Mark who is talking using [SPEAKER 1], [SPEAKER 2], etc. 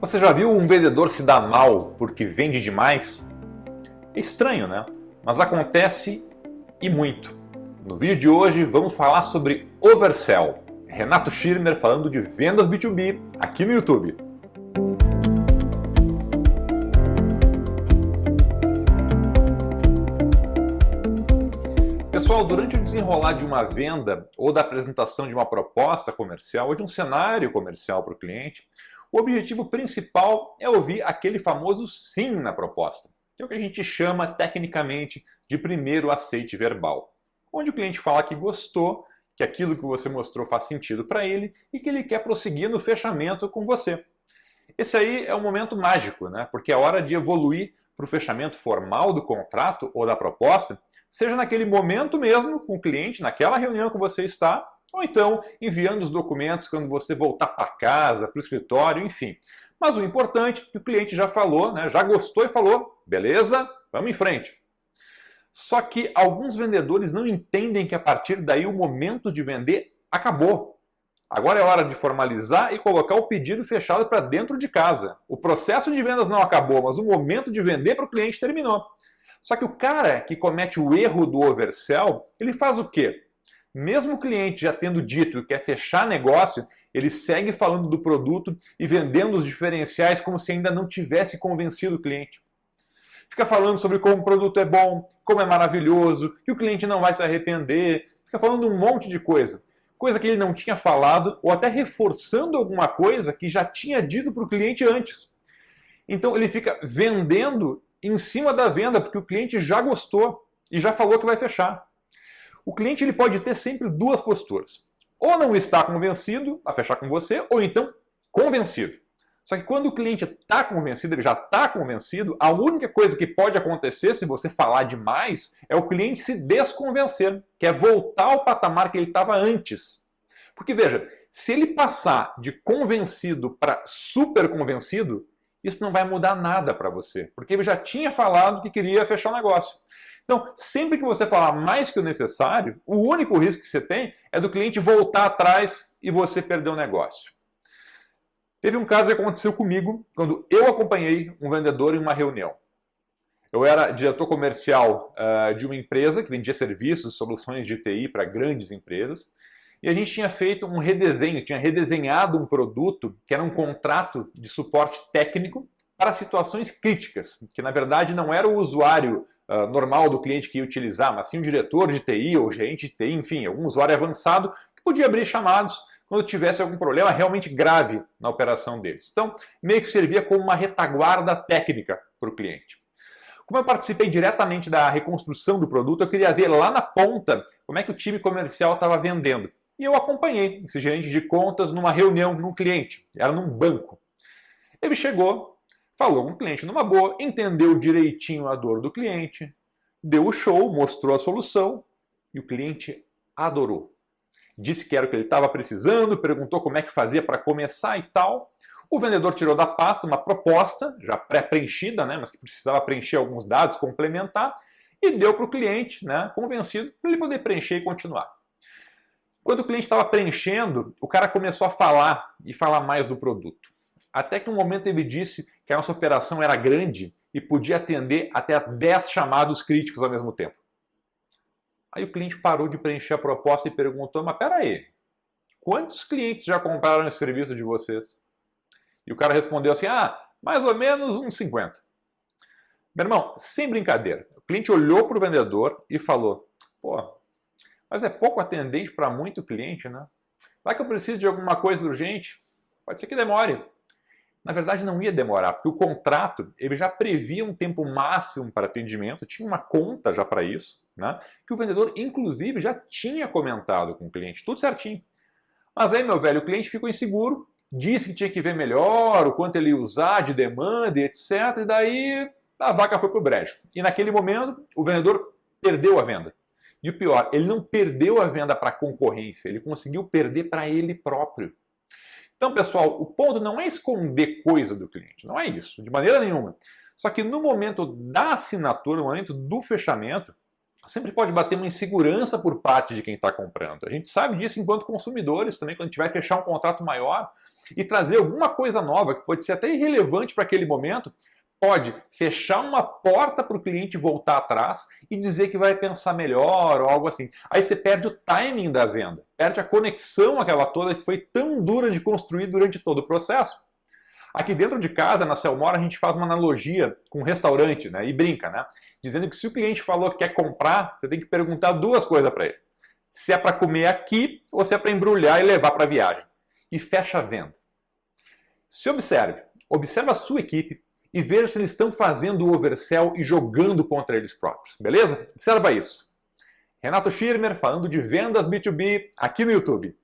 [SPEAKER 1] Você já viu um vendedor se dar mal porque vende demais? É estranho, né? Mas acontece e muito. No vídeo de hoje vamos falar sobre oversell. Renato Schirmer falando de vendas B2B aqui no YouTube. Pessoal, durante o desenrolar de uma venda ou da apresentação de uma proposta comercial ou de um cenário comercial para o cliente, o objetivo principal é ouvir aquele famoso sim na proposta, que é o que a gente chama tecnicamente de primeiro aceite verbal, onde o cliente fala que gostou, que aquilo que você mostrou faz sentido para ele e que ele quer prosseguir no fechamento com você. Esse aí é um momento mágico, né? Porque é hora de evoluir para o fechamento formal do contrato ou da proposta, seja naquele momento mesmo com o cliente, naquela reunião que você está, ou então enviando os documentos quando você voltar para casa, para o escritório, enfim. Mas o importante é que o cliente já falou, né, já gostou e falou, beleza, vamos em frente. Só que alguns vendedores não entendem que a partir daí o momento de vender acabou. Agora é hora de formalizar e colocar o pedido fechado para dentro de casa. O processo de vendas não acabou, mas o momento de vender para o cliente terminou. Só que o cara que comete o erro do oversell, ele faz o quê? Mesmo o cliente já tendo dito que quer fechar negócio, ele segue falando do produto e vendendo os diferenciais como se ainda não tivesse convencido o cliente. Fica falando sobre como o produto é bom, como é maravilhoso, que o cliente não vai se arrepender. Fica falando um monte de coisa. Coisa que ele não tinha falado, ou até reforçando alguma coisa que já tinha dito para o cliente antes. Então ele fica vendendo em cima da venda, porque o cliente já gostou e já falou que vai fechar. O cliente ele pode ter sempre duas posturas. Ou não está convencido a fechar com você, ou então convencido. Só que quando o cliente está convencido, ele já está convencido, a única coisa que pode acontecer se você falar demais é o cliente se desconvencer, que é voltar ao patamar que ele estava antes. Porque veja, se ele passar de convencido para super convencido, isso não vai mudar nada para você, porque ele já tinha falado que queria fechar o negócio. Então, sempre que você falar mais que o necessário, o único risco que você tem é do cliente voltar atrás e você perder o negócio. Teve um caso que aconteceu comigo quando eu acompanhei um vendedor em uma reunião. Eu era diretor comercial de uma empresa que vendia serviços, soluções de TI para grandes empresas, e a gente tinha feito um redesenho, tinha redesenhado um produto que era um contrato de suporte técnico para situações críticas, que na verdade não era o usuário normal do cliente que ia utilizar, mas sim o diretor de TI ou gerente de TI, enfim, algum usuário avançado que podia abrir chamados quando tivesse algum problema realmente grave na operação deles. Então, meio que servia como uma retaguarda técnica para o cliente. Como eu participei diretamente da reconstrução do produto, eu queria ver lá na ponta como é que o time comercial estava vendendo. E eu acompanhei esse gerente de contas numa reunião num cliente, era num banco. Ele chegou, falou com o cliente numa boa, entendeu direitinho a dor do cliente, deu o show, mostrou a solução e o cliente adorou. Disse que era o que ele estava precisando, perguntou como é que fazia para começar e tal. O vendedor tirou da pasta uma proposta, já pré-preenchida, né, mas que precisava preencher alguns dados, complementar, e deu para o cliente, né, convencido, para ele poder preencher e continuar. Quando o cliente estava preenchendo, o cara começou a falar e falar mais do produto. Até que um momento ele disse que a nossa operação era grande e podia atender até 10 chamados críticos ao mesmo tempo. Aí o cliente parou de preencher a proposta e perguntou, mas peraí, quantos clientes já compraram esse serviço de vocês? E o cara respondeu assim, mais ou menos uns 50. Meu irmão, sem brincadeira, o cliente olhou para o vendedor e falou, pô, mas é pouco atendente para muito cliente, né? Vai que eu preciso de alguma coisa urgente? Pode ser que demore. Na verdade, não ia demorar, porque o contrato ele já previa um tempo máximo para atendimento, tinha uma conta já para isso, né? Que o vendedor, inclusive, já tinha comentado com o cliente, tudo certinho. Mas aí, meu velho, o cliente ficou inseguro, disse que tinha que ver melhor, o quanto ele ia usar de demanda e etc. E daí a vaca foi para o brejo. E naquele momento, o vendedor perdeu a venda. E o pior, ele não perdeu a venda para a concorrência, ele conseguiu perder para ele próprio. Então, pessoal, o ponto não é esconder coisa do cliente, não é isso, de maneira nenhuma. Só que no momento da assinatura, no momento do fechamento, sempre pode bater uma insegurança por parte de quem está comprando. A gente sabe disso enquanto consumidores também, quando a gente vai fechar um contrato maior e trazer alguma coisa nova, que pode ser até irrelevante para aquele momento, pode fechar uma porta para o cliente voltar atrás e dizer que vai pensar melhor ou algo assim. Aí você perde o timing da venda, perde a conexão aquela toda que foi tão dura de construir durante todo o processo. Aqui dentro de casa, na Cellmore, a gente faz uma analogia com um restaurante, né? E brinca, né? Dizendo que se o cliente falou que quer comprar, você tem que perguntar duas coisas para ele. Se é para comer aqui ou se é para embrulhar e levar para a viagem. E fecha a venda. Se observe a sua equipe e veja se eles estão fazendo o oversell e jogando contra eles próprios. Beleza? Observa isso. Renato Schirmer falando de vendas B2B aqui no YouTube.